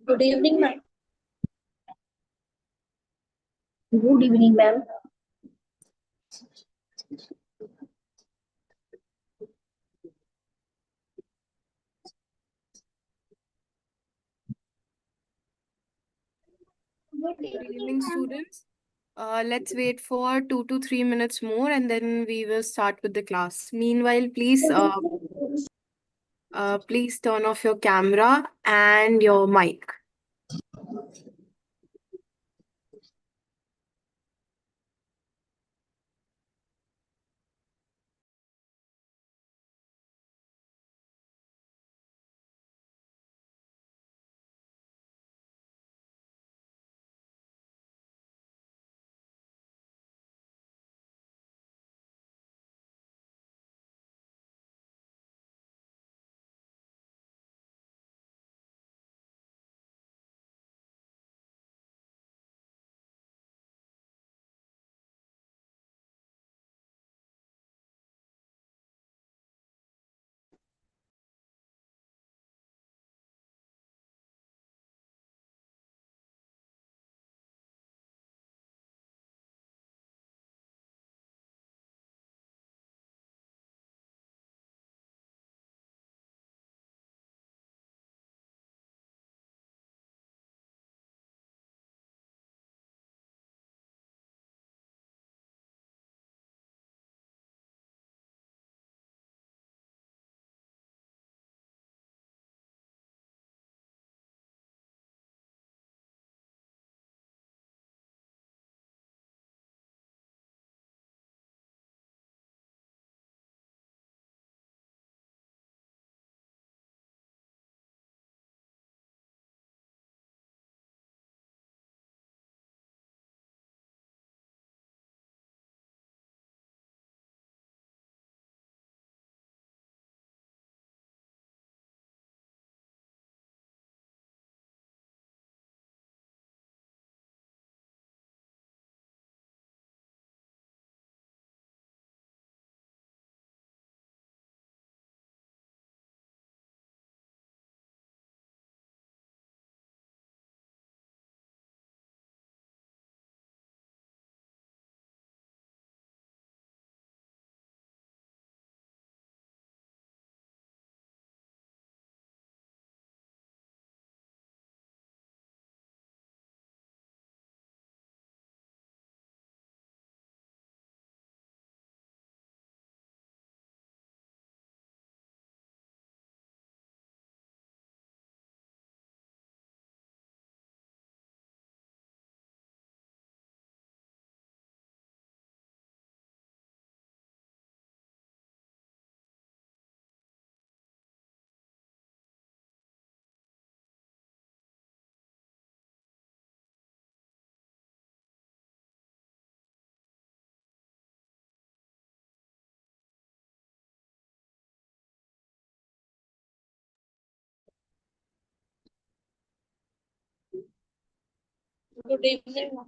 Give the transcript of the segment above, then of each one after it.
Good evening, ma'am. Good evening, ma'am. Good evening, students. Let's wait for 2 to 3 minutes more and then we will start with the class. Meanwhile, please turn off your camera and your mic. Good evening, ma'am.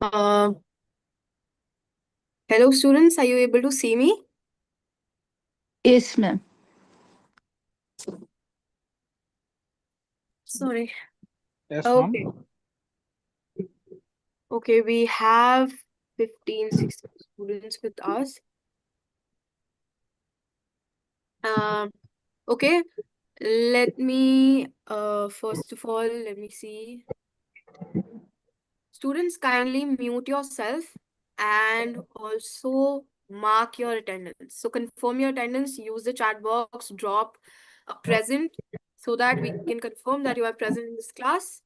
Uh, Hello, students. Are you able to see me? Yes, ma'am. Sorry. Yes, Okay. ma'am. Okay, we have 15, 16 students with us. Okay. Let me, first of all, let me see. Students, kindly mute yourself and also mark your attendance. So confirm your attendance, use the chat box, drop a present so that we can confirm that you are present in this class.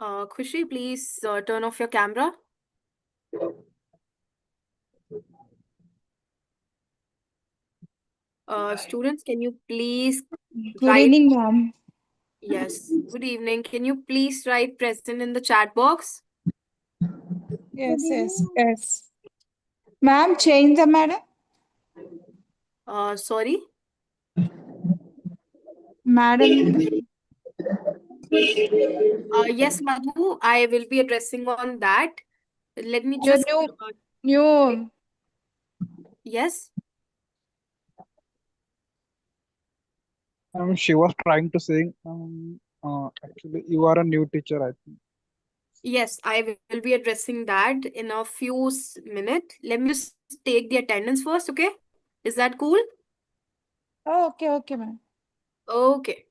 Khushi, please turn off your camera. Students, can you please Good write, evening, ma'am. yes, good evening. Can you please write present in the chat box? Yes. Ma'am, change the madam. Sorry. Madam, Yes, Madhu, I will be addressing on that. Let me your just, new. yes. She was trying to say, actually, you are a new teacher, I think. Yes, I will be addressing that in a few minutes. Let me just take the attendance first, okay? Is that cool? Oh, okay, ma'am. Okay.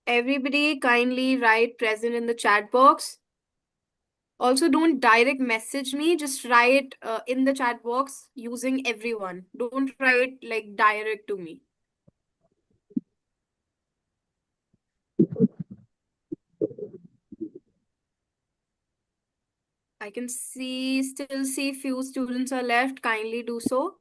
Everybody kindly write present in the chat box. Also, don't direct message me, just write in the chat box using everyone. Don't write like direct to me. I can still see few students are left. Kindly do so.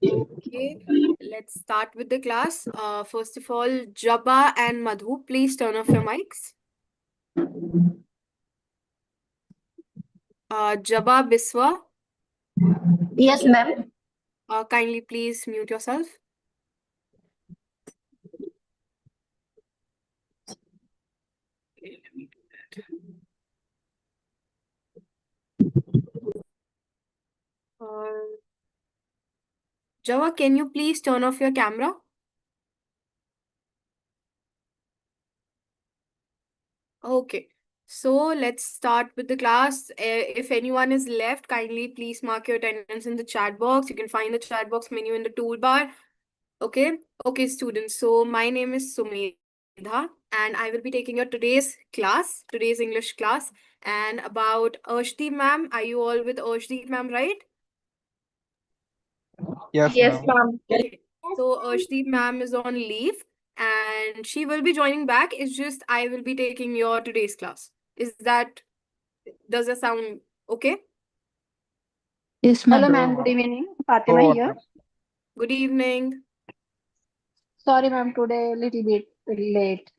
Okay, let's start with the class. First of all, Jabba and Madhu, please turn off your mics. Jabba, Biswa, Yes, ma'am. kindly please mute yourself. Okay, let me do that. Jabba, can you please turn off your camera? Okay, so let's start with the class. If anyone is left, kindly please mark your attendance in the chat box. You can find the chat box menu in the toolbar. Okay, students. So my name is Sumedha, and I will be taking your today's class, today's English class. And about Arshdeep ma'am, are you all with Arshdeep ma'am, right? Yes, Yes, ma'am. ma'am. Okay. So Arshdeep ma'am is on leave, and she will be joining back. It's just I will be taking your today's class. Does that sound okay? Yes, Hello, ma'am. ma'am. Sure, Good ma'am. evening. Fatima Go on, here. ma'am. Good evening. Sorry, ma'am. Today a little bit late.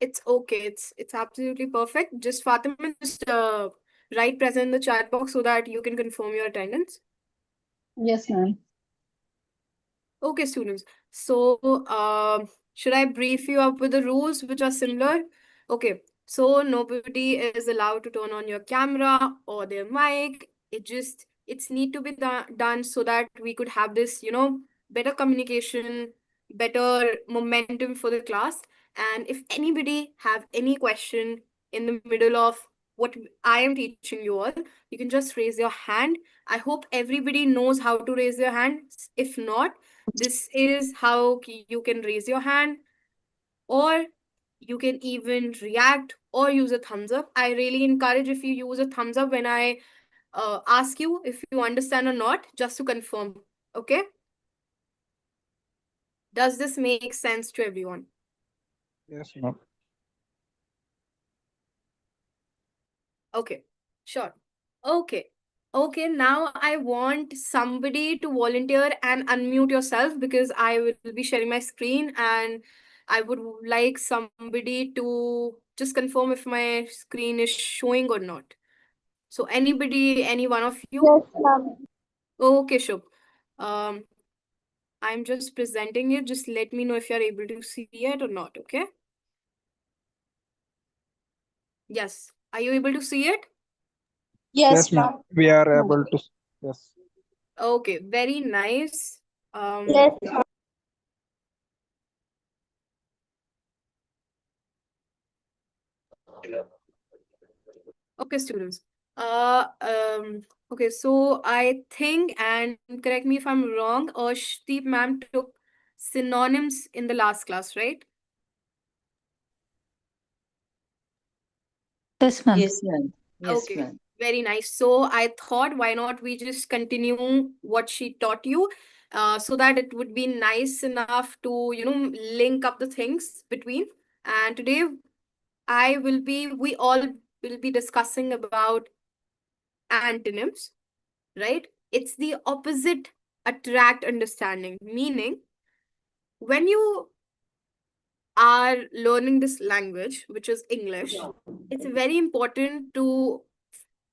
It's okay. It's absolutely perfect. Just Fatima, just write present in the chat box so that you can confirm your attendance. Yes, ma'am. Okay, students. So, should I brief you up with the rules which are similar? Okay, so nobody is allowed to turn on your camera or their mic. It's need to be done so that we could have this, better communication, better momentum for the class. And if anybody have any question in the middle of what I am teaching you all, you can just raise your hand. I hope everybody knows how to raise their hand. If not, this is how you can raise your hand, or you can even react or use a thumbs up. I really encourage if you use a thumbs up when I ask you if you understand or not, just to confirm. Okay? Does this make sense to everyone? Yes, ma'am. Okay, sure. Okay. Okay, now I want somebody to volunteer and unmute yourself, because I will be sharing my screen, and I would like somebody to just confirm if my screen is showing or not. So anybody, any one of you? Yes, ma'am. Okay, Shubh. Um, I'm just presenting it. Just let me know if you're able to see it or not, okay? Yes. Are you able to see it? Yes, Yes, ma'am. ma'am. We are able to. Yes. Okay, very nice. Yes, ma'am. Okay, students. Uh, um, okay, so I think, and correct me if I'm wrong, Arshdeep ma'am took synonyms in the last class, right? Yes, ma'am. Yes, ma'am. Yes, Okay, ma'am. very nice. So I thought, why not we just continue what she taught you, so that it would be nice enough to, link up the things between. And today we all will be discussing about antonyms, right? It's the opposite attract understanding, meaning when you are learning this language, which is English, it's very important to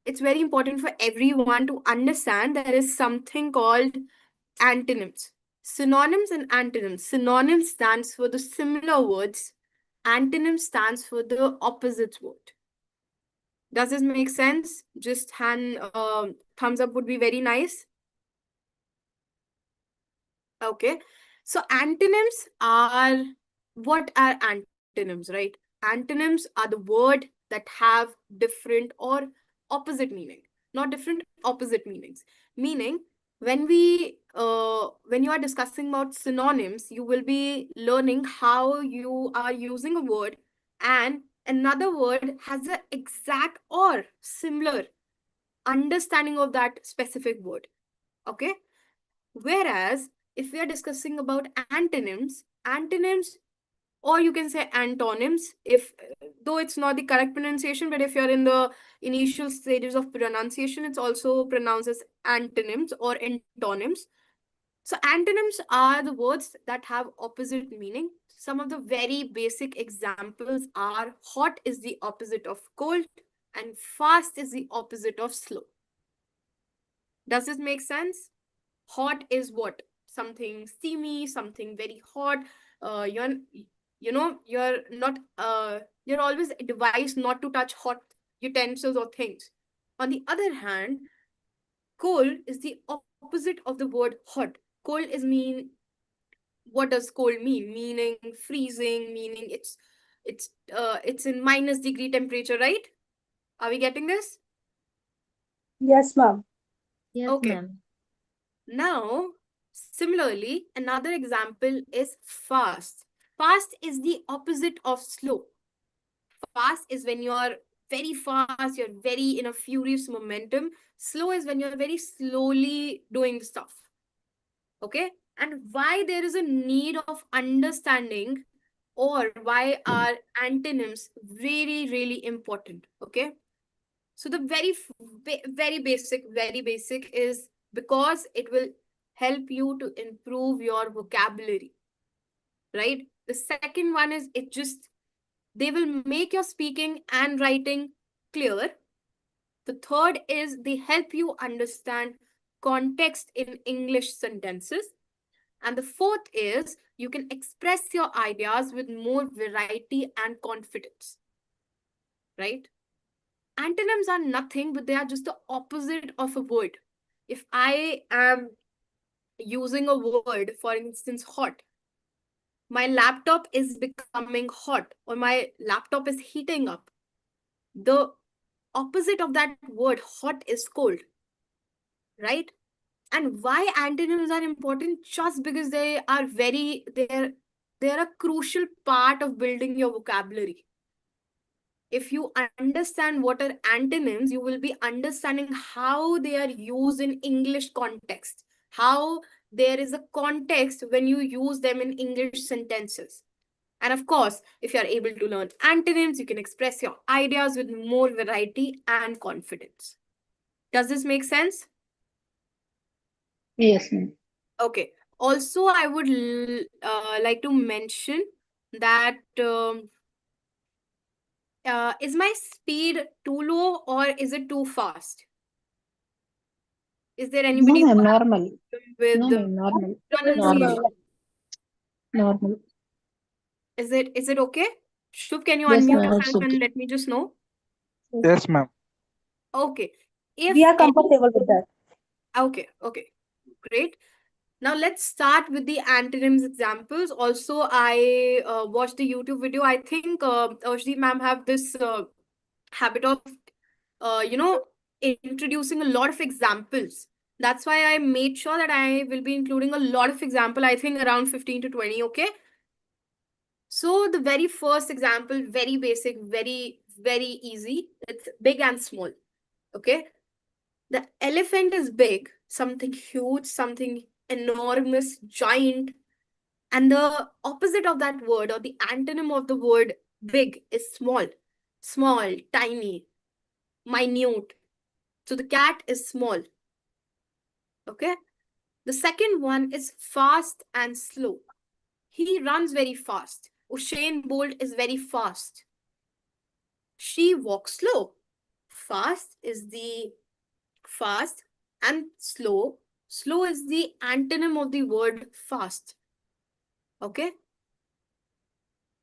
it's very important for everyone to understand there is something called antonyms. Synonyms and antonyms. Synonym stands for the similar words. Antonym stands for the opposite word. Does this make sense? Just thumbs up would be very nice. Okay. So antonyms are, what are antonyms, right? Antonyms are the word that have different or opposite meaning. Not different, opposite meanings. Meaning, when you are discussing about synonyms, you will be learning how you are using a word and another word has the exact or similar understanding of that specific word. Okay. Whereas if we are discussing about antonyms, or you can say antonyms, if though it's not the correct pronunciation, but if you're in the initial stages of pronunciation, it's also pronounced as antonyms or antonyms. So antonyms are the words that have opposite meaning. Some of the very basic examples are hot is the opposite of cold, and fast is the opposite of slow. Does this make sense? Hot is what? Something steamy, something very hot. You're you're not you're always advised not to touch hot utensils or things. On the other hand, cold is the opposite of the word hot. Cold is mean, what does cold mean? Meaning freezing, meaning it's in -degree temperature, right? Are we getting this? Yes, ma'am. Yes, Okay. ma'am. Now, similarly, another example is fast. Fast is the opposite of slow. Fast is when you are very fast, you're very in a furious momentum. Slow is when you're very slowly doing stuff. Okay? And why there is a need of understanding, or why are antonyms really, really important? Okay? So the very basic is because it will help you to improve your vocabulary, right? The second one is they will make your speaking and writing clear. The third is they help you understand context in English sentences. And the fourth is you can express your ideas with more variety and confidence, right? Antonyms are nothing, but they are just the opposite of a word. If I am using a word, for instance, hot, my laptop is becoming hot, or my laptop is heating up. The opposite of that word, hot, is cold, right? And why antonyms are important? Just because they're a crucial part of building your vocabulary. if you understand what are antonyms, you will be understanding how they are used in English context, how there is a context when you use them in English sentences. And of course, if you are able to learn antonyms, you can express your ideas with more variety and confidence. Does this make sense? Yes, ma'am. Okay. Also, I would like to mention that is my speed too low or is it too fast? Is there No, anybody ma'am, who have normal. problem with No, ma'am, normal. pronunciation? Normal. Is it okay? Shubh, can you Yes, unmute ma'am, it's yourself and okay. let me just know? Yes, ma'am. Okay. We are comfortable with that. Okay, great. Now let's start with the antonyms examples. Also, I watched the YouTube video. I think Arshdeep ma'am have this habit of, you know, introducing a lot of examples. That's why I made sure that I will be including a lot of example. I think around 15 to 20. Okay. So the very first example, very basic, very easy. It's big and small. Okay. The elephant is big, something huge, something enormous, giant. And the opposite of that word or the antonym of the word big is small. Small, tiny, minute. So the cat is small. Okay. The second one is fast and slow. He runs very fast. Usain Bolt is very fast. She walks slow. Fast is the fast and slow. Slow is the antonym of the word fast. Okay.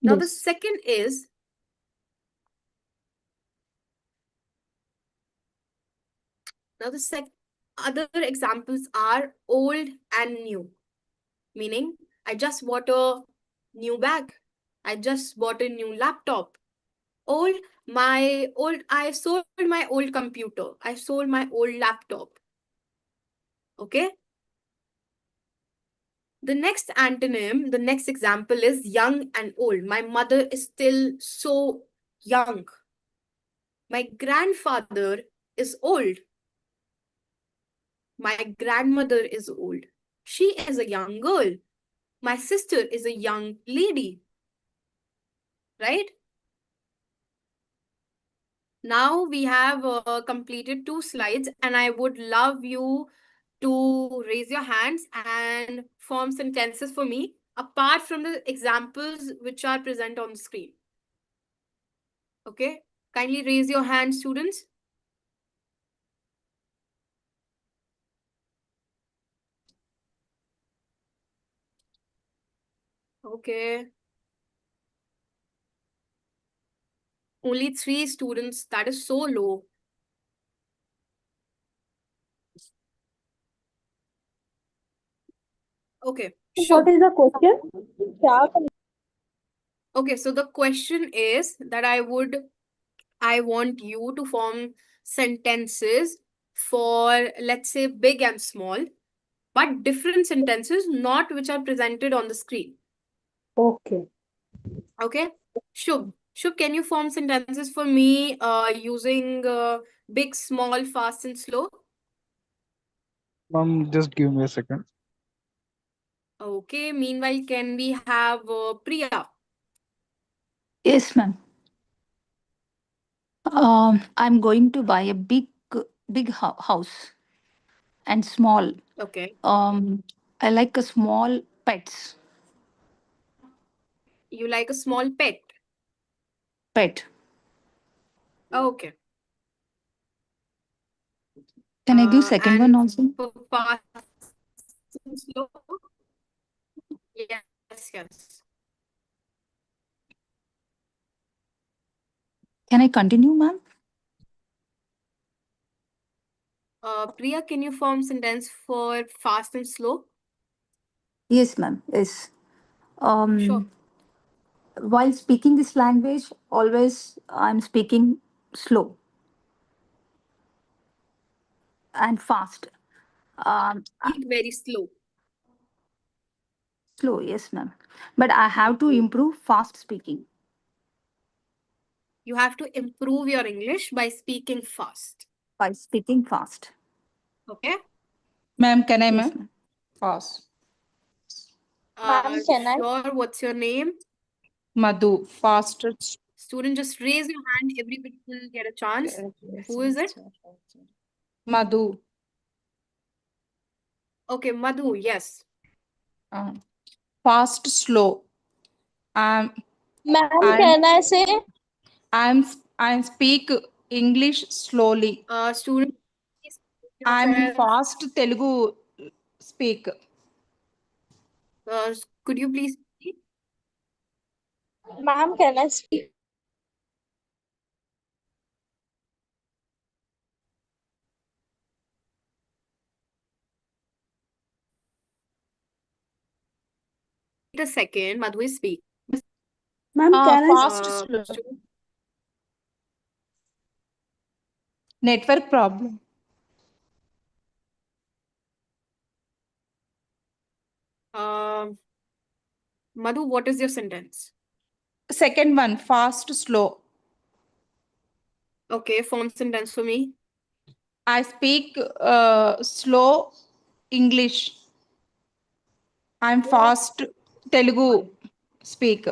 Now the Yes. second is other examples are old and new. Meaning I just bought a new bag. I just bought a new laptop. I sold my old computer. I sold my old laptop. Okay. The next antonym, the next example is young and old. My mother is still so young. My grandfather is old. My grandmother is old. She is a young girl. My sister is a young lady. Right? Now we have completed 2 slides, and I would love you to raise your hands and form sentences for me apart from the examples which are present on the screen. Okay, kindly raise your hand, students. Okay, only 3 students. That is so low. Okay, What sure. is the question? Sharpen. Okay, so the question is that I want you to form sentences for, let's say, big and small, but different sentences, not which are presented on the screen. Okay. Okay? Shubh, can you form sentences for me using big, small, fast, and slow? Just give me a second. Okay, meanwhile, can we have Priya? Yes, ma'am. I'm going to buy a big house and small. Okay. I like a small pets. You like a small pet. Pet. Okay. Can I give second one And also? for fast and slow? Yes. Can I continue, ma'am? Priya, can you form sentence for fast and slow? Yes, ma'am. Yes. Sure. While speaking this language, always I'm speaking slow and fast. Speak very slow. Slow, yes, ma'am. But I have to improve fast speaking. You have to improve your English by speaking fast. By speaking fast. Okay? Ma'am, can I, Yes, ma'am? ma'am. Pause. Ma'am, can I? Sure. What's your name? Madhu, faster. Student, just raise your hand. Everybody will get a chance. Who is it? Madhu. Okay, Madhu. Yes. Fast, slow. I'm Ma'am, I'm can I say? I speak English slowly. Student, please I'm yourself. fast Telugu speak. Could you please speak? Ma'am, can I speak? Wait a second. Madhu is speaking. Ma'am, can I? Fast, slow. Student, Network problem. Madhu, what is your sentence? Second one, fast, slow. Okay, form sentence for me. I speak slow English. I'm fast Telugu speak.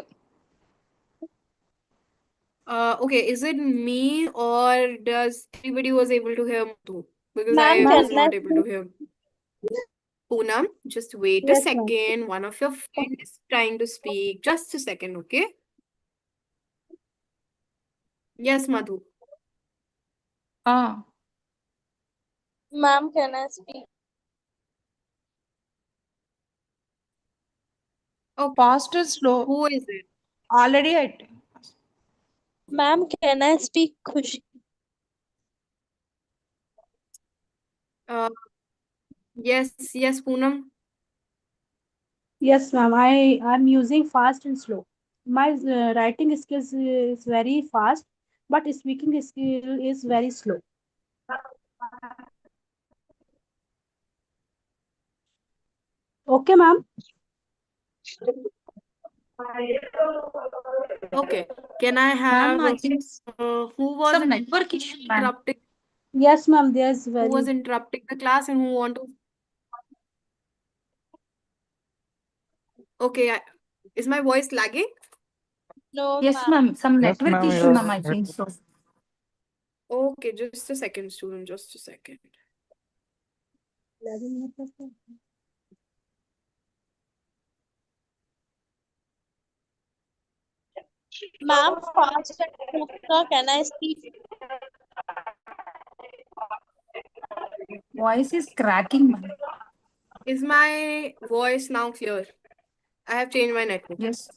Okay, is it me or does everybody was able to hear Madhu? Because Ma'am, I can was I not able to speak? hear. Poonam, just wait a Yes, ma'am. second. One of your friends is trying to speak. Just a second, okay? Yes, Madhu. Ah, Ma'am, can I speak? Okay, fast or slow. who is it? Already I Ma'am, can I speak Khushi? Uh, yes, Poonam. Yes, ma'am. I'm using fast and slow. My writing skills is very fast, but speaking skill is very slow. Okay, ma'am. Okay, can I Ma'am, have I think who was some network issue, ma'am. interrupting? Yes, ma'am. There's Who was very. interrupting the class and who want to? Okay, is my voice lagging? No, Yes, ma'am. ma'am. Some Yes, network ma'am. issue, ma'am, You're I think so. Okay, just a second, student. Just a second. Ma'am, fast and faster, can I speak? Voice is cracking, ma'am. Is my voice now clear? I have changed my network. Yes.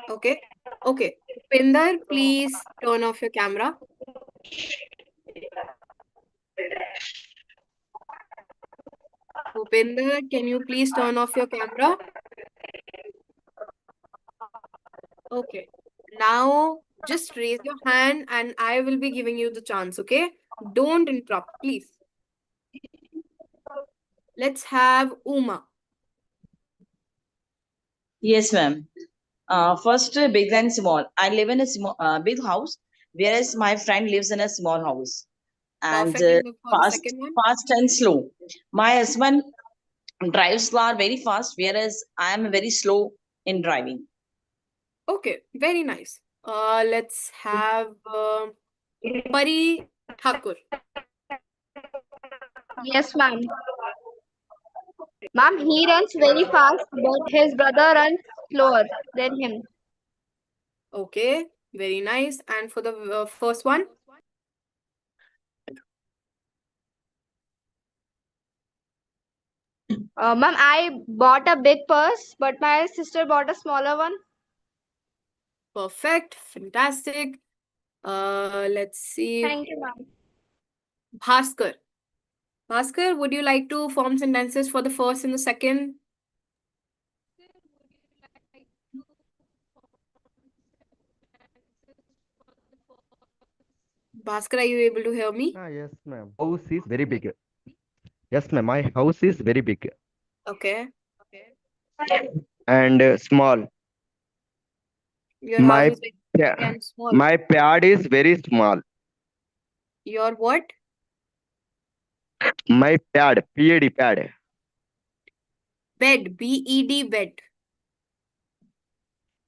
Okay. Okay. Pinder, please turn off your camera. Upinder, can you please turn off your camera? Okay. Now, just raise your hand and I will be giving you the chance, okay? Don't interrupt, please. Let's have Uma. Yes, ma'am. First, big and small. I live in a big house, whereas my friend lives in a small house. And Perfect. And for the fast, second one? fast and slow. My husband drives car very fast, whereas I am very slow in driving. Okay, very nice. Let's have Pari Thakur. Yes, ma'am. Ma'am, he runs very fast, but his brother runs slower than him. Okay, very nice. And for the first one? Ma'am, I bought a big purse, but my sister bought a smaller one. Perfect. Fantastic. Let's see. Thank you, ma'am. Bhaskar. Bhaskar, would you like to form sentences for the first and the second? Bhaskar, are you able to hear me? Yes, ma'am. House is very big. Yes, ma'am. My house is very big Okay. and small. Your house My is very big pa- and small. my pad is very small. Your what? My pad. Bed. B-E-D, bed.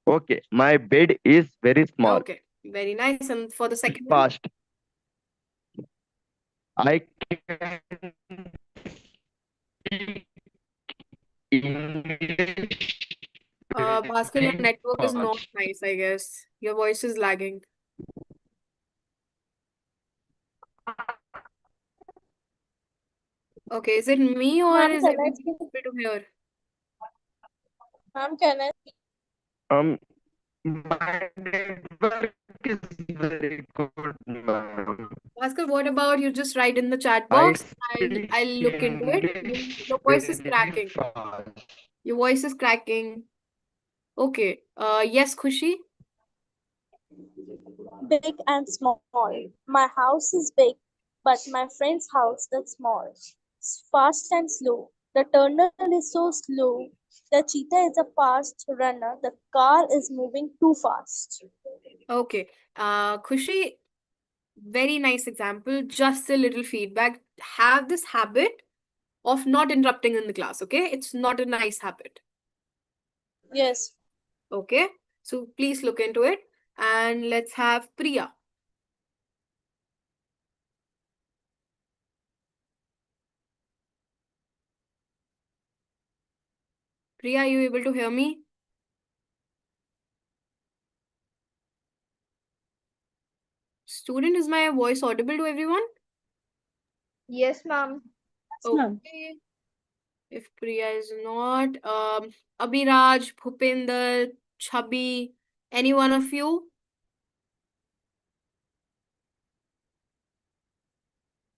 Okay, my bed is very small. Okay, very nice. And for the second one? Past. I can speak English Bhaskar, your very network is not fast. nice, I guess. Your voice is lagging. Okay, is it me or Ma'am, is can I everybody speak? able to hear? Ma'am, can I? Um, my network is very good, ma'am. Bhaskar, what about you just write in the chat I box and speak I'll look into it. English Your voice is very cracking. fast. Your voice is cracking. Okay. Yes, Khushi? Big and small. My house is big, but my friend's house is small. Fast and slow. The turtle is so slow. The cheetah is a fast runner. The car is moving too fast. Okay. Khushi, very nice example. Just a little feedback. Have this habit of not interrupting in the class, okay? It's not a nice habit. Yes. Okay. So please look into it. And let's have Priya. Priya, are you able to hear me? Student, is my voice audible to everyone? Yes, ma'am. Yes, ma'am. Okay. If Priya is not, Abhiraj, Bhupinder, Chubby, any one of you?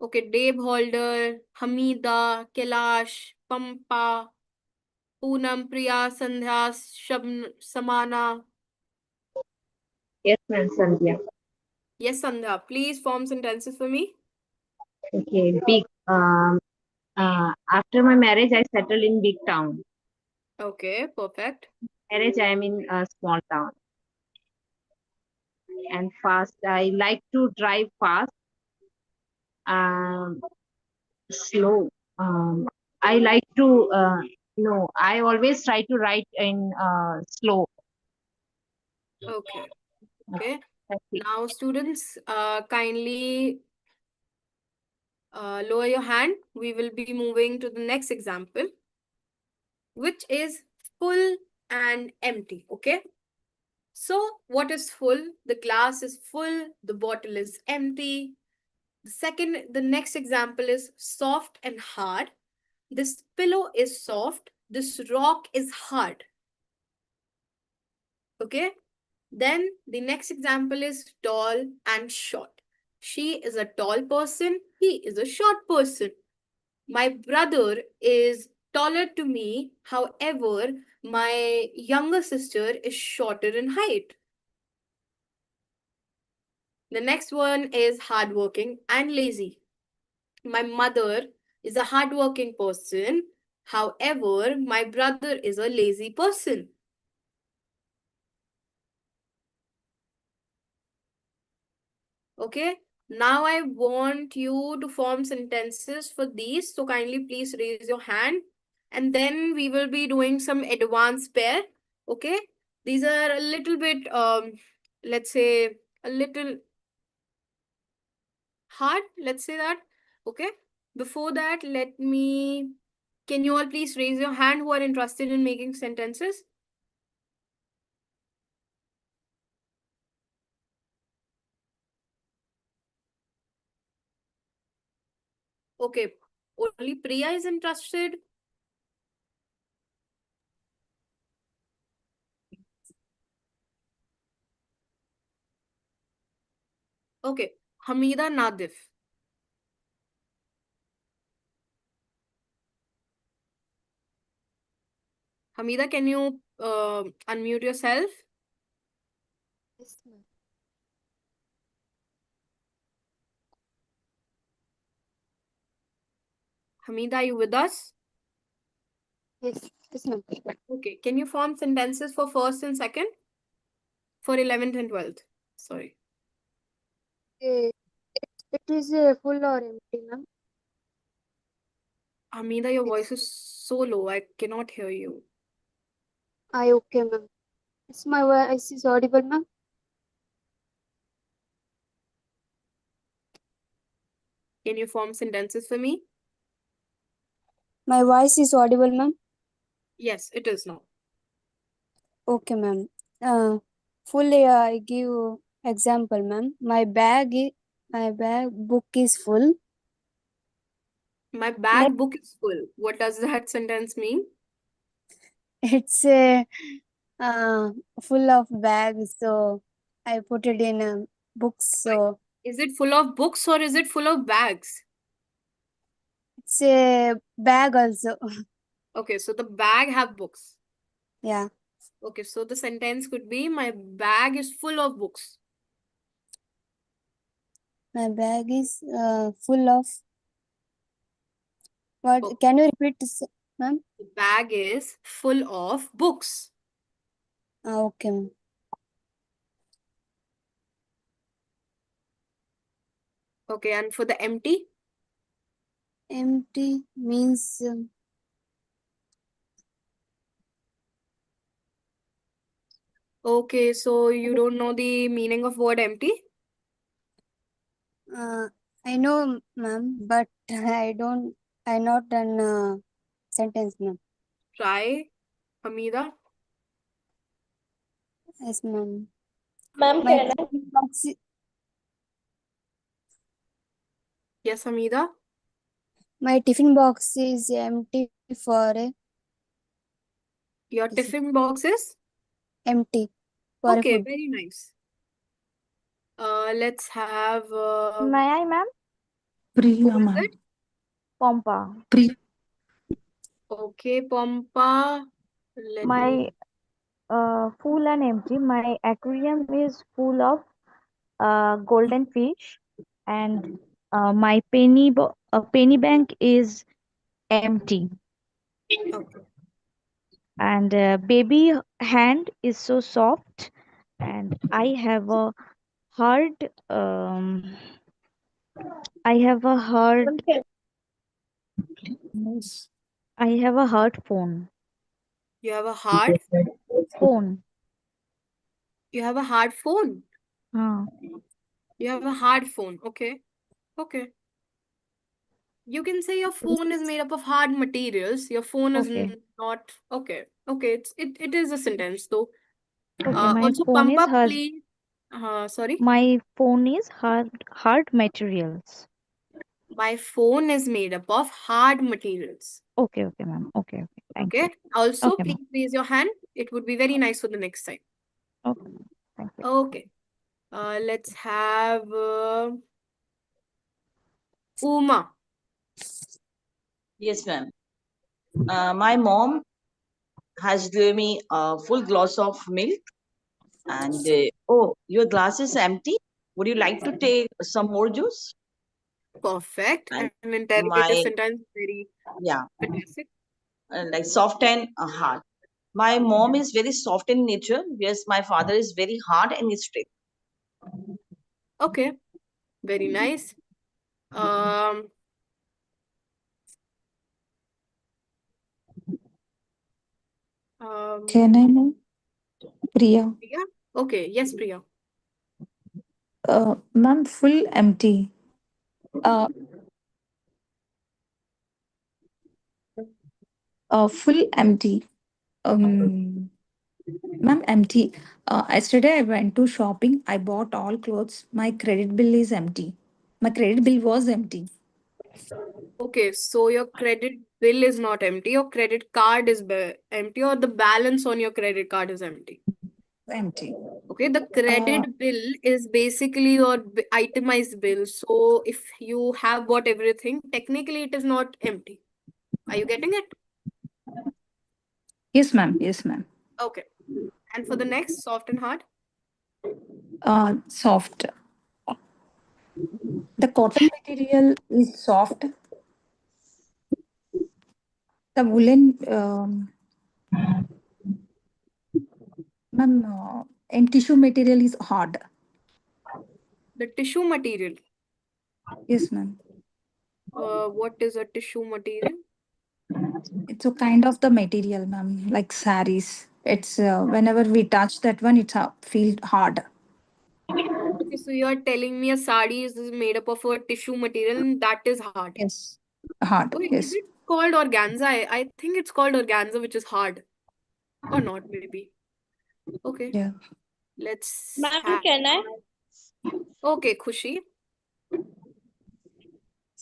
Okay, Dave Holder, Hamida, Kailash, Pampa, Poonam, Priya, Sandhya, Samana. Yes, ma'am, Sandhya. Yes, Sandhya, please form sentences for me. Okay, big. After my marriage, I settled in big town. Okay, perfect. Marriage, I am in a small town. And fast, I like to drive fast. Slow. I like to, I always try to write in slow. Okay. Okay. That's it. Now, students, kindly lower your hand. We will be moving to the next example, which is full and empty. Okay. So, what is full? The glass is full, the bottle is empty. The next example is soft and hard. This pillow is soft, this rock is hard. Okay. Then the next example is tall and short. She is a tall person, he is a short person. My brother is taller to me, however, my younger sister is shorter in height. The next one is hardworking and lazy. My mother is a hardworking person, however, my brother is a lazy person. Okay, now I want you to form sentences for these. So kindly please raise your hand. And then we will be doing some advanced pair. Okay, these are a little bit, let's say, a little hard. Let's say that. Okay, before that, can you all please raise your hand who are interested in making sentences? Okay, only Priya is interested. Okay, Hamida Nadif. Hamida, can you unmute yourself? Yes, ma'am. Hamida, are you with us? Yes, ma'am. Okay, can you form sentences for first and second? For 11th and 12th. Sorry. It is full or empty, ma'am. Amida, your voice is so low. I cannot hear you. Okay, ma'am. Is my voice is audible, ma'am? Can you form sentences for me? My voice is audible, ma'am. Yes, it is now. Okay, ma'am. Fully, I give example, ma'am. My bag book is full. My bag book is full. What does that sentence mean? It's a full of bags, so I put it in a book. So Is it full of books or is it full of bags? it's a bag also. Okay, so the bag have books. Yeah, Okay, so the sentence could be my bag is full of books. my bag is full of. What? Oh. Can you repeat this, ma'am? The bag is full of books. Okay, ma'am. Okay, and for the empty? Empty means Okay, so you don't know the meaning of word empty? I know, ma'am, but I not done sentence, ma'am. Try, Amida. Yes, ma'am. Ma'am, My can I? tiffin box, Yes, Amida. my tiffin box is empty for a Your tiffin box is? empty for a Okay, food. very nice. Let's have May I, ma'am? who Priya, is ma'am. it? Pompa. Okay, Pompa. Let My me. full and empty. My aquarium is full of golden fish, and my penny bank is empty. Okay. And baby hand is so soft, and I have a hard I have a hard Yes. I have a hard phone. You have a hard. Phone. You have a hard phone. Uh, You have a hard phone. Okay. Okay. You can say your phone is made up of hard materials. Your phone is okay. not. Okay. Okay. It is a sentence though. Okay. My Also, phone is Pampa, hard. please. Sorry. My phone is hard materials. My phone is made up of hard materials. Okay, okay, ma'am. Okay, okay. Thank you. Okay. Also, Okay, please ma'am. raise your hand. It would be very nice for the next time. Okay, thank you. Okay. Let's have Uma. Yes, ma'am. My mom has given me a full glass of milk, and oh, your glass is empty. Would you like to take some more juice? Perfect. And An interrogative my sentence. Very yeah, fantastic. like soft and hard. My mom is very soft in nature, whereas my father is very hard and strict. Okay. Very nice. Um. Can I know? Priya. Priya? Okay. Yes, Priya. Ma'am, full empty. Uh, full empty. Ma'am, empty. Yesterday I went to shopping. I bought all clothes. My credit bill is empty. My credit bill was empty. Okay, so your credit bill is not empty. Your credit card is empty, or the balance on your credit card is empty. Empty. Okay, the credit bill is basically your itemized bill. So if you have bought everything, technically it is not empty. Are you getting it? Yes, ma'am. Yes, ma'am. Okay. And for the next, soft and hard? Soft. The cotton material is soft. The woolen, ma'am, And tissue material is hard. The tissue material. Yes, ma'am. What is a tissue material? It's a kind of the material, ma'am, like saris. It's whenever we touch that one, it's feel hard. Okay, so you are telling me a sari is made up of a tissue material and that is hard. Yes. Hard. Okay, is Yes. it called organza? I think it's called organza, which is hard. Or not, maybe. Okay. Yeah. Let's Ma'am, have... can I? Okay, Khushi.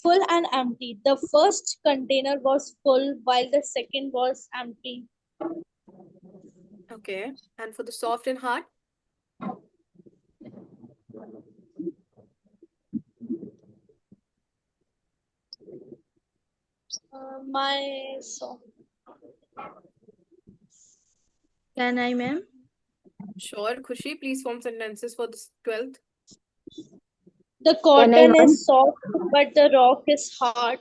Full and empty. The first container was full while the second was empty. Okay. And for the soft and hard? Can I, ma'am? Sure, Khushi, please form sentences for this 12th. The cotton is soft, but the rock is hard.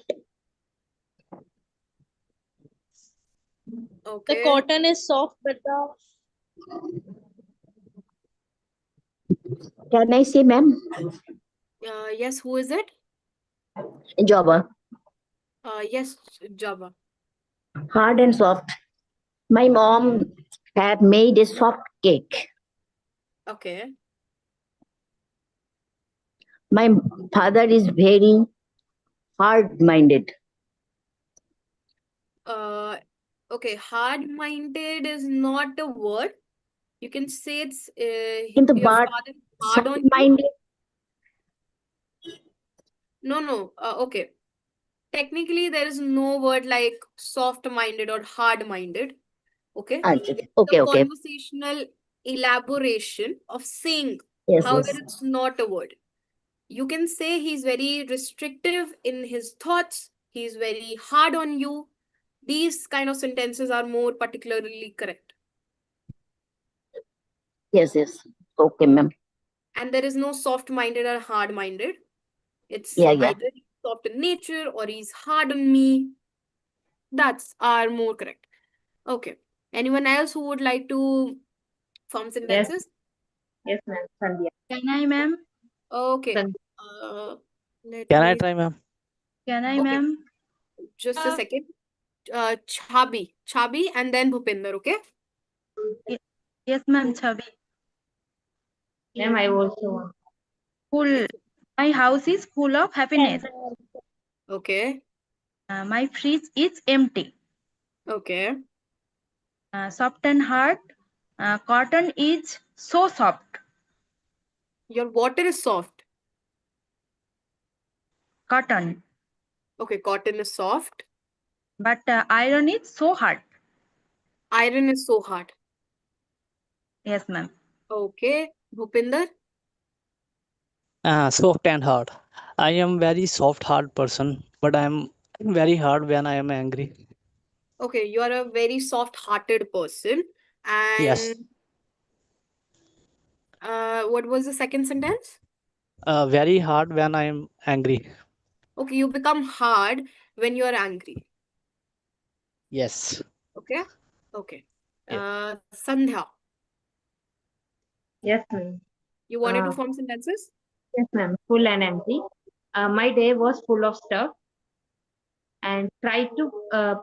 Okay. The cotton is soft, but the... Can I say, ma'am? Yes, who is it? Java. Yes, Java. Hard and soft. My mom have made a soft cake. Okay. My father is very hard-minded. Okay, hard-minded is not a word. You can say it's In the your word father is hard on you. soft-minded. No. Okay. Technically, there is no word like soft-minded or hard-minded. Okay. It's Okay, a okay. conversational elaboration of saying. Yes, However, yes. it's not a word. You can say he's very restrictive in his thoughts. He's very hard on you. These kind of sentences are more particularly correct. Yes, yes. Okay, ma'am. And there is no soft-minded or hard-minded. It's Yeah. either he's soft in nature or he's hard on me. That's are more correct. Okay. Anyone else who would like to form sentences? Yes, ma'am. Sandhya. Can I, ma'am? Okay. Sandhya. Let Can I me... try, ma'am? Can I, Okay. ma'am? Just a second. Chabi and then Bhupinder, okay? Yes, ma'am, Chabi. Ma'am, I also want. Full. My house is full of happiness. Okay. My fridge is empty. Okay. Soft and hard. Cotton is so soft. Your water is soft. Cotton. Okay, cotton is soft. But iron is so hard. Iron is so hard. Yes, ma'am. Okay. Bhupinder? Soft and hard. I am very soft, hard person, but I am very hard when I am angry. Okay, you are a very soft-hearted person. Yes. And what was the second sentence? Very hard when I am angry. Okay, you become hard when you are angry. Yes. Okay? Okay. Yes. Sandhya, Yes, ma'am. you wanted to form sentences? Yes, ma'am. Full and empty. My day was full of stuff, and try to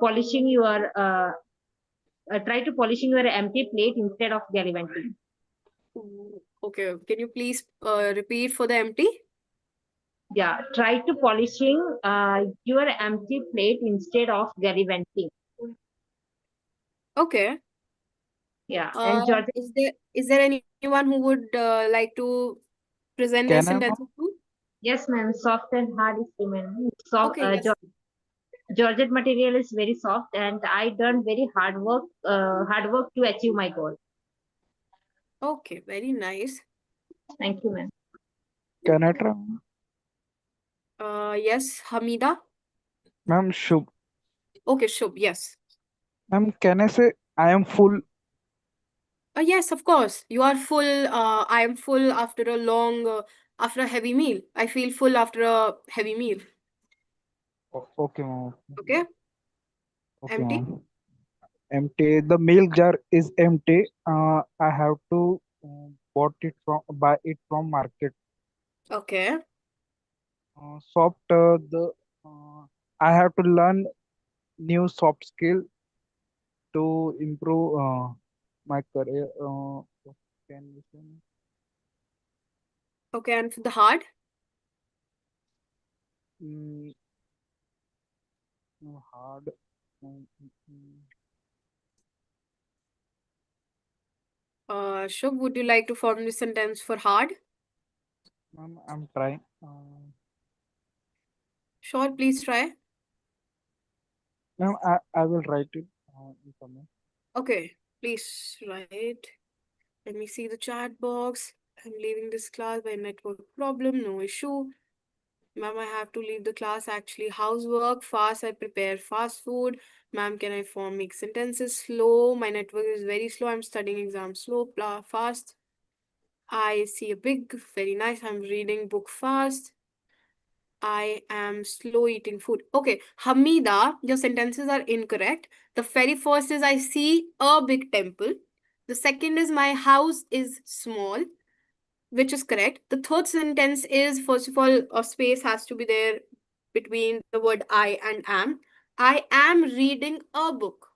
polishing your empty plate instead of gallivanting. Okay, can you please repeat for the empty? Yeah, try to polishing your empty plate instead of gallivanting. Okay. Yeah, and Georgia. Is there anyone who would like to present their Can I, ma'am? sentences too? Yes, ma'am. Soft and hard is remaining. Soft. Okay, yes. Georgette material is very soft, and I done very hard work to achieve my goal. Okay, very nice. Thank you, ma'am. Can I try? Yes, Hamida. Ma'am, Shubh. Okay, Shubh, yes. Ma'am, can I say I am full? Yes, of course. You are full. I am full after a long, after a heavy meal. I feel full after a heavy meal. Okay, ma'am. Okay. Okay, Empty. ma'am. Empty. The milk jar is empty. I have to bought it from buy it from market. Okay. Soft the I have to learn new soft skill to improve my career. Can you say? Okay, and for the hard? Mm, hard. Mm, mm, Shubh, would you like to form the sentence for hard? Ma'am, I'm trying. Sure, please try. Ma'am, I will write it in comment. Okay, please write. Let me see the chat box. I'm leaving this class by network problem, no issue. Ma'am, I have to leave the class. Actually, housework, fast, I prepare fast food. Ma'am, can I make sentences slow? My network is very slow. I'm studying exam slow, fast. I see a big, very nice. I'm reading book fast. I am slow eating food. Okay, Hamida, your sentences are incorrect. The very first is I see a big temple. The second is my house is small, which is correct. The third sentence is, first of all, a space has to be there between the word I and am. I am reading a book.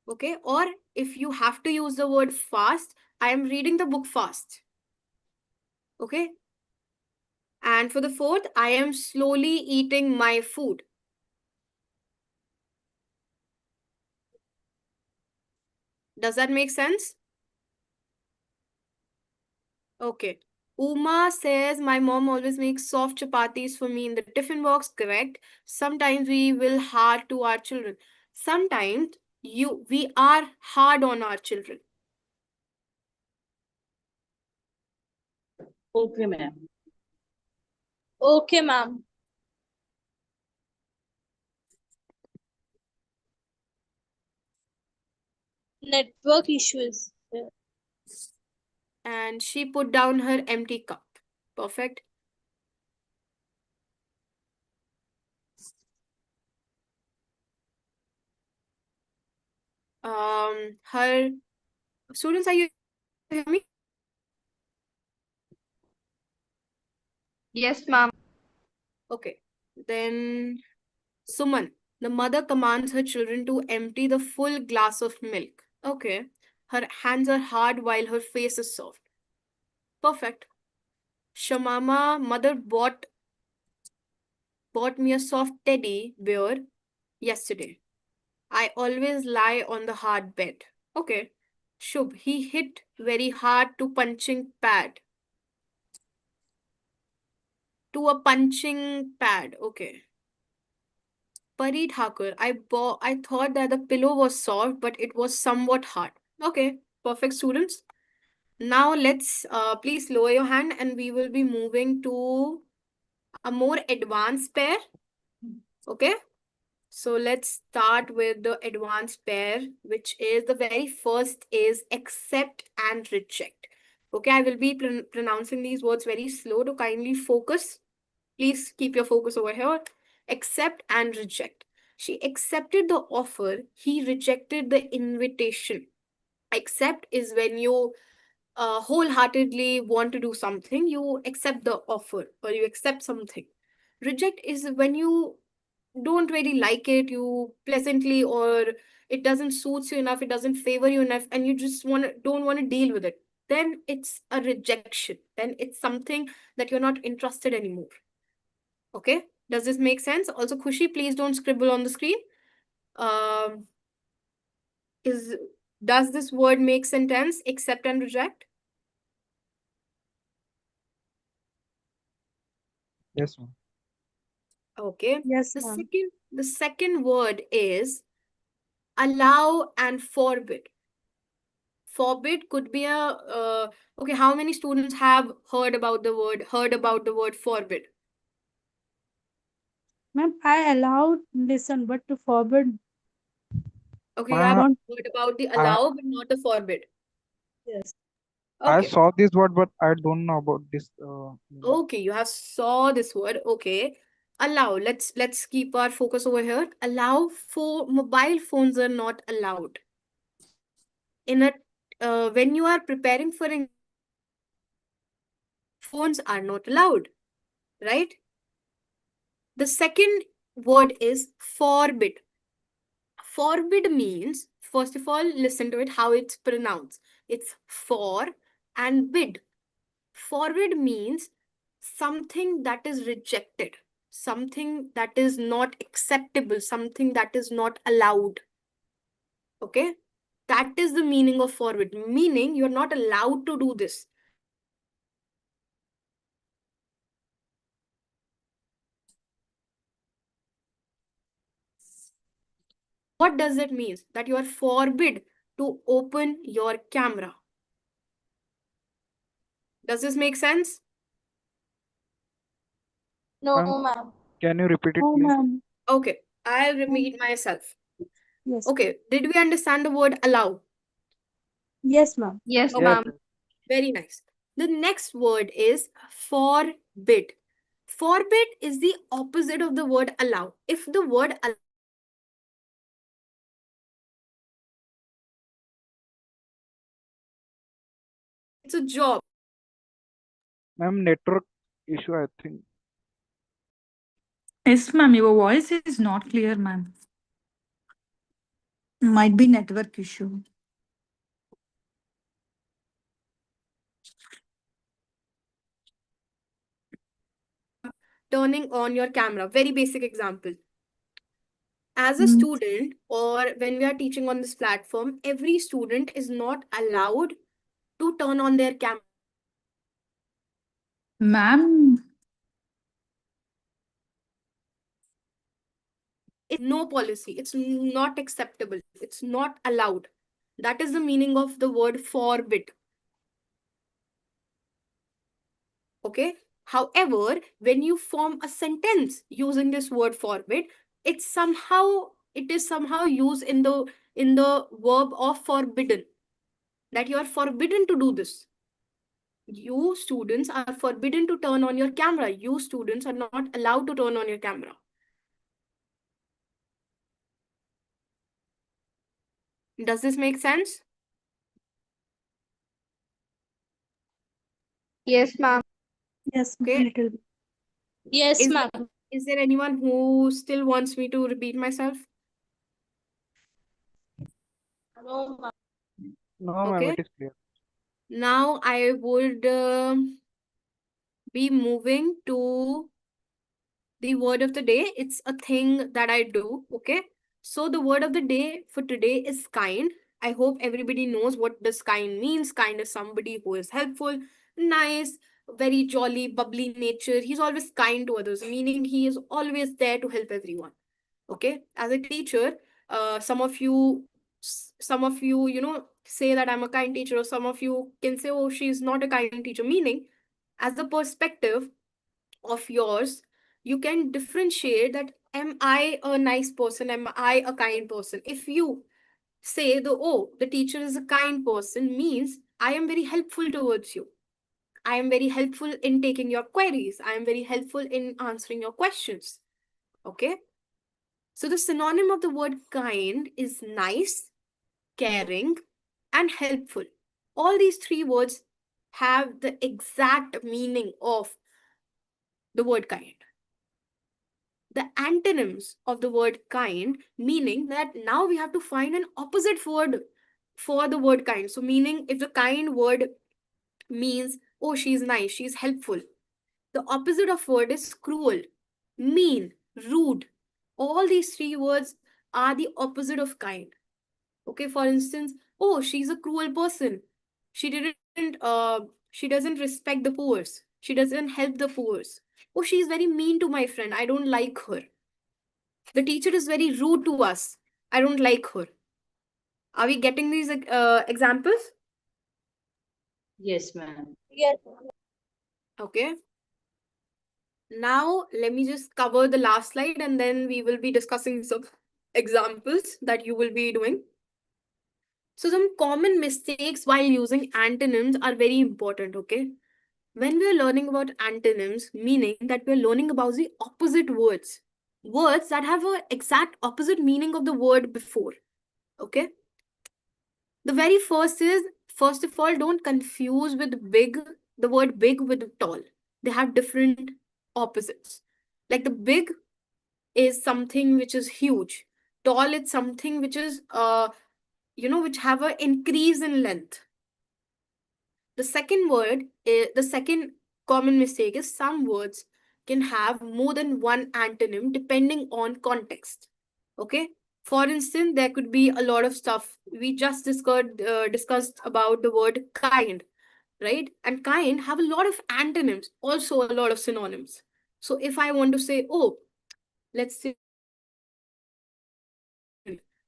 Okay, or if you have to use the word fast, I am reading the book fast. Okay, and for the fourth, I am slowly eating my food. Does that make sense? Okay. Uma says, my mom always makes soft chapatis for me in the tiffin box. Correct. Sometimes we will hard to our children. Sometimes we are hard on our children. Okay, ma'am. Okay, ma'am. Network issues. And she put down her empty cup. Perfect. Her students, are you hear me? Yes, ma'am. Okay. Then Suman, the mother commands her children to empty the full glass of milk. Okay. Her hands are hard while her face is soft. Perfect. Shamama, mother bought me a soft teddy bear yesterday. I always lie on the hard bed. Okay. Shubh, he hit very hard to punching pad. To a punching pad. Okay. Pari Thakur, I thought that the pillow was soft, but it was somewhat hard. Okay. Perfect, students. Now let's please lower your hand and we will be moving to a more advanced pair. Okay. So let's start with the advanced pair, which is the very first is accept and reject. Okay, I will be pronouncing these words very slow to kindly focus. Please keep your focus over here. Accept and reject. She accepted the offer. He rejected the invitation. Accept is when you wholeheartedly want to do something, you accept the offer or you accept something. Reject is when you don't really like it, you pleasantly, or it doesn't suit you enough, it doesn't favor you enough, and you just don't want to deal with it. Then it's a rejection. Then it's something that you're not interested anymore. Okay, does this make sense? Also, Khushi, please don't scribble on the screen. Um, is does this word make sentence? Accept and reject. Yes, ma'am. Okay. Yes, The ma'am. second word is allow and forbid. Forbid could be a okay. How many students have heard about the word forbid? Ma'am, I allowed listen, but to forbid, Okay, you I have Ma, don't. heard about the I allow but not the forbid. Yes. I Okay. saw this word, but I don't know about this meaning. Okay, you have saw this word. Okay. Allow. Let's keep our focus over here. Allow for mobile phones are not allowed. In a when you are preparing for an phones are not allowed, right? The second word is forbid. Forbid means, first of all, listen to it how it's pronounced. It's for and bid. Forbid means something that is rejected, something that is not acceptable, something that is not allowed. Okay? That is the meaning of forbid, meaning you're not allowed to do this. What does it mean? That you are forbid to open your camera. Does this make sense? No, ma'am. Can you repeat it, No, please? ma'am. Okay, I'll repeat myself. Yes. Okay, did we understand the word allow? Yes, ma'am. Yes, Okay. ma'am. Very nice. The next word is forbid. Forbid is the opposite of the word allow. If the word it's a job. Ma'am, network issue, I think. Yes, ma'am. Your voice is not clear, ma'am. Might be network issue. Turning on your camera. Very basic example. As a student, or when we are teaching on this platform, every student is not allowed to turn on their camera. Ma'am, It's no policy. It's not acceptable. It's not allowed. That is the meaning of the word forbid. Okay. However, when you form a sentence using this word forbid, it is somehow used in the verb of forbidden. That you are forbidden to do this. You students are forbidden to turn on your camera. You students are not allowed to turn on your camera. Does this make sense? Yes, ma'am. Yes, Okay. little bit. Yes, ma'am. Is there anyone who still wants me to repeat myself? No, ma'am. No, ma'am, Okay. it is clear. Now I would be moving to the word of the day. It's a thing that I do. Okay. So the word of the day for today is kind. I hope everybody knows what this kind means. Kind is somebody who is helpful, nice, very jolly, bubbly nature. He's always kind to others, meaning he is always there to help everyone. Okay. As a teacher, some of you, say that I'm a kind teacher, or some of you can say, oh, she's not a kind teacher, meaning as the perspective of yours, you can differentiate that am I a nice person, am I a kind person. If you say the teacher is a kind person, means I am very helpful towards you, I am very helpful in taking your queries, I am very helpful in answering your questions. Okay, so the synonym of the word kind is nice, caring, and helpful. All these three words have the exact meaning of the word kind. The antonyms of the word kind, meaning that now we have to find an opposite word for the word kind. So meaning if the kind word means, oh, she's nice, she's helpful, the opposite of word is cruel, mean, rude. All these three words are the opposite of kind. Okay, for instance, oh, she's a cruel person. She doesn't respect the poor. She doesn't help the poor. Oh, she's very mean to my friend. I don't like her. The teacher is very rude to us. I don't like her. Are we getting these examples? Yes, ma'am. Yes. Okay. Now, let me just cover the last slide and then we will be discussing some examples that you will be doing. So some common mistakes while using antonyms are very important, okay? When we are learning about antonyms, meaning that we are learning about the opposite words. Words that have an exact opposite meaning of the word before, okay? The very first is First of all, don't confuse with big, the word big with tall. They have different opposites. Like the big is something which is huge. Tall is something which is which have an increase in length. The second word is the second common mistake is some words can have more than one antonym depending on context. Okay. For instance, there could be a lot of stuff we just discussed about the word kind, right? And kind have a lot of antonyms, also a lot of synonyms. So if I want to say, oh, let's say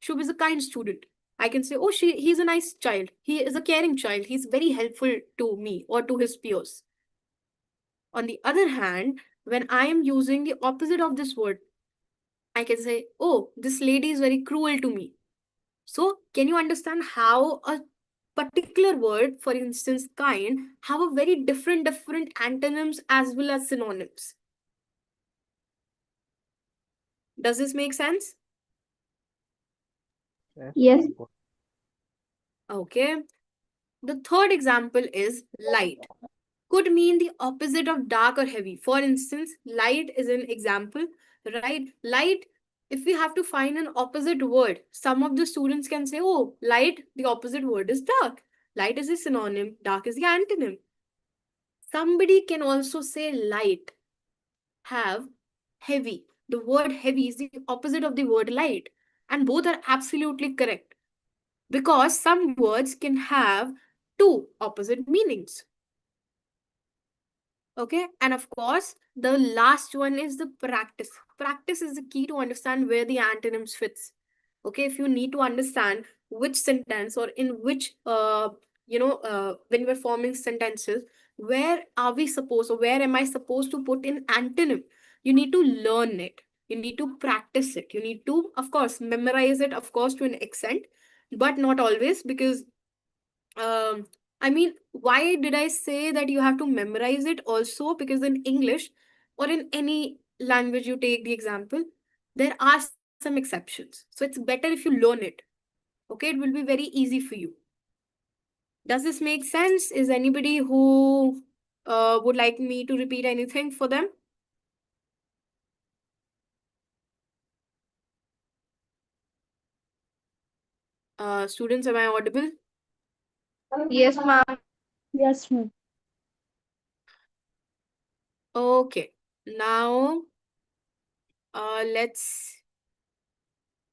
Shubh is a kind student, I can say, oh, he's a nice child. He is a caring child. He's very helpful to me or to his peers. On the other hand, when I am using the opposite of this word, I can say, oh, this lady is very cruel to me. So, can you understand how a particular word, for instance, kind, have a very different antonyms as well as synonyms? Does this make sense? Yes. Okay. The third example is light. Could mean the opposite of dark or heavy. For instance, light is an example, right? Light, if we have to find an opposite word, some of the students can say, oh, light, the opposite word is dark. Light is a synonym, dark is the antonym. Somebody can also say light, have heavy. The word heavy is the opposite of the word light. And both are absolutely correct. Because some words can have two opposite meanings. Okay, and of course, the last one is the practice. Practice is the key to understand where the antonyms fits. Okay, if you need to understand which sentence or in which, when we're forming sentences, where are we supposed or where am I supposed to put in antonym? You need to learn it. You need to practice it. You need to, of course, memorize it, of course, to an extent, but not always because I mean, why did I say that you have to memorize it also? Because in English or in any language you take the example, there are some exceptions. So it's better if you learn it. Okay, it will be very easy for you. Does this make sense? Is anybody who would like me to repeat anything for them? Students, am I audible? Yes, ma'am. Yes, ma'am. Okay, now let's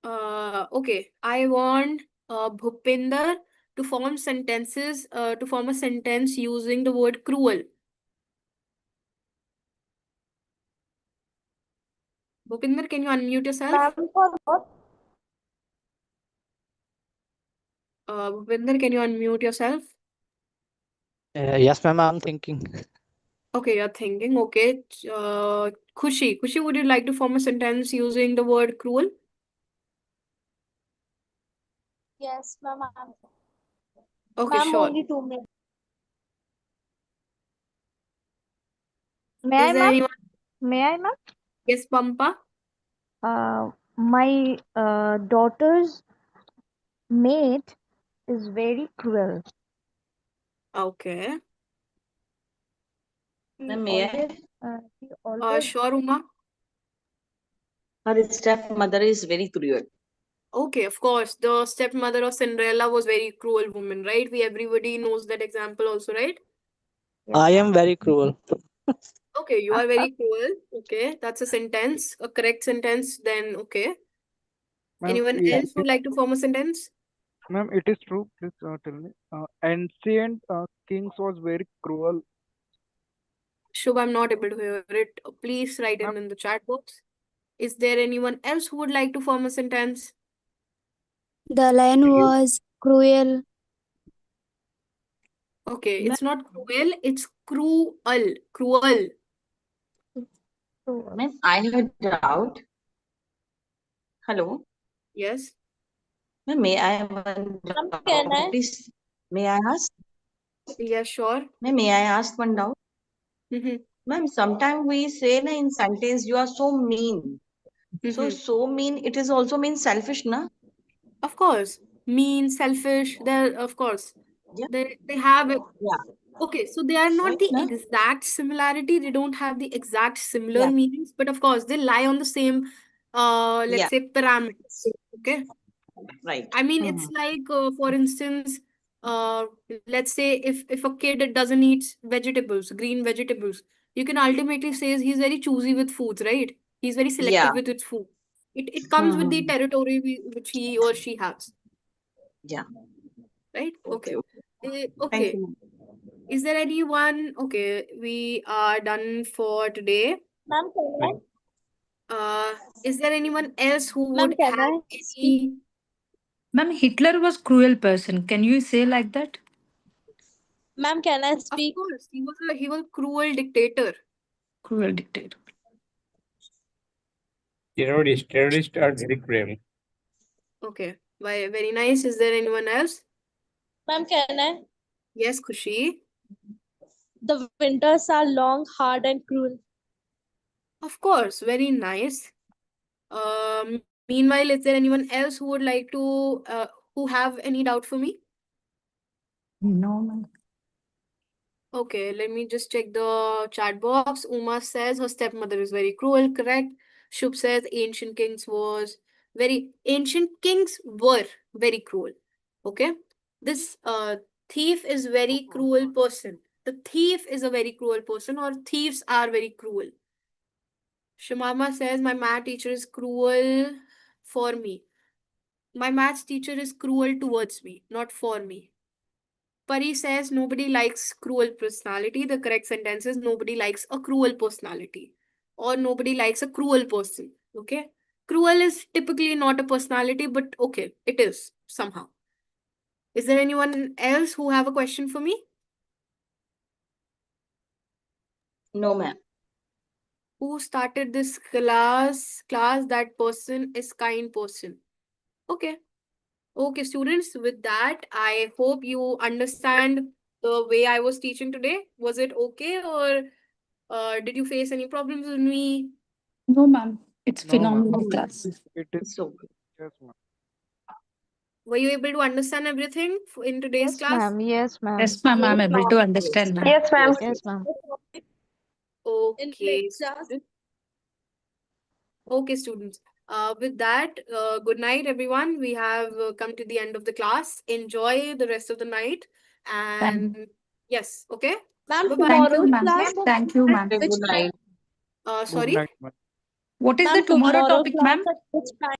okay, I want Bhupinder to form sentences, to form a sentence using the word cruel. Bhupinder, can you unmute yourself? Ma'am, for what? Bhupinder, can you unmute yourself? Yes, ma'am, I'm thinking. Okay, you're thinking. Okay. Khushi, would you like to form a sentence using the word cruel? Yes, ma'am. Okay, Ma'am, sure. only 2 minutes. May I, Is there ma'am? anyone? May I, ma'am? Yes, Pampa? My daughter's mate is very cruel. Okay. Ma'am, may I? She always Sure, Uma? Her stepmother is very cruel. Okay, of course. The stepmother of Cinderella was very cruel woman, right? Everybody knows that example also, right? I am very cruel. Okay, you are very cruel. Okay, that's a sentence, a correct sentence. Then, okay. Ma'am, Anyone else would like to form a sentence? ma'am, it is true. Please tell me. Ancient kings was very cruel. Shubh, I'm not able to hear it. Please write Ma'am, in the chat box. Is there anyone else who would like to form a sentence? The lion was cruel. Okay, it's not cruel, it's cruel. Cruel. Ma'am, I have a doubt. Hello? Yes. Ma'am, may I have one Ma'am, can I? doubt, please? May I ask? Yeah, sure. Ma'am, may I ask one doubt? Mm-hmm. Ma'am, sometimes we say na in sentence you are so mean. Mm-hmm. So mean, it is also mean selfish, na? Of course. Mean, selfish, there, of course. Yeah. They have it. Yeah. Okay, so they are not Right, the ma'am? exact similarity. They don't have the exact similar Yeah. meanings, but of course they lie on the same let's Yeah. say pyramid. Okay. Right. I mean, it's like, for instance, let's say if a kid doesn't eat vegetables, green vegetables, you can ultimately say he's very choosy with foods, right? He's very Yeah. selective with its food. It comes with the territory which he or she has, Yeah. right? Okay. Okay. Thank Okay. you, ma'am. Is there anyone? Okay, we are done for today. Ma'am, can Is there anyone else who Ma'am, would can have I speak? any? Ma'am, Hitler was cruel person. Can you say like that? Ma'am, can I Of speak? course, he was a cruel dictator. Cruel dictator. Terrorists are very cruel. Okay, very nice. Is there anyone else? Ma'am, can I? Yes, Khushi. The winters are long, hard, and cruel. Of course, very nice. Meanwhile, is there anyone else who would like to who have any doubt for me? No, ma'am. Okay, let me just check the chat box. Uma says her stepmother is very cruel, correct. Shubh says ancient kings were very cruel. Okay. This thief is very cruel person. The thief is a very cruel person, or thieves are very cruel. Shamama says my math teacher is cruel for me. My maths teacher is cruel towards me, not for me. Pari says nobody likes cruel personality. The correct sentence is nobody likes a cruel personality, or nobody likes a cruel person. Okay. Cruel is typically not a personality, but okay, it is somehow. Is there anyone else who have a question for me? No, ma'am. Who started this class? That person is kind person. Okay. Okay, students, with that, I hope you understand the way I was teaching today. Was it okay, or did you face any problems with me? No, ma'am. It's No, ma'am. phenomenal class. It is. So, Yes, ma'am. Were you able to understand everything in today's Yes, class? ma'am. Yes, ma'am. Yes, ma'am. I'm able to understand, ma'am. Yes, ma'am. Yes, ma'am. In Okay, class. students. Okay, students. With that, good night, everyone. We have come to the end of the class. Enjoy the rest of the night. Thank, And yes, okay. Ma'am, Bye-bye. thank you, tomorrow's ma'am. class, Thank you, ma'am. good which time? night. Good Sorry. night, ma'am. What is the Ma'am, tomorrow tomorrow topic, class ma'am? at which time?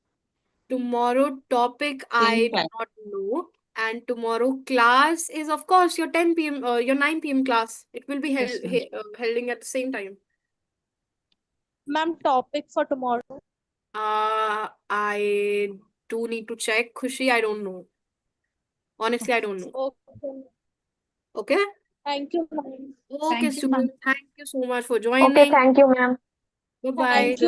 Tomorrow topic Same I do time. not know. And tomorrow class is, of course, your 10 p.m. Your 9 p.m. class. It will be Yes, ma'am. holding at the same time. Ma'am, topic for tomorrow. I do need to check. Khushi, I don't know. Honestly, I don't know. Okay. Okay? Thank you, ma'am. Okay, Thank you, ma'am. students. Thank you so much for Okay, joining. thank you, ma'am. Bye-bye. Thank you.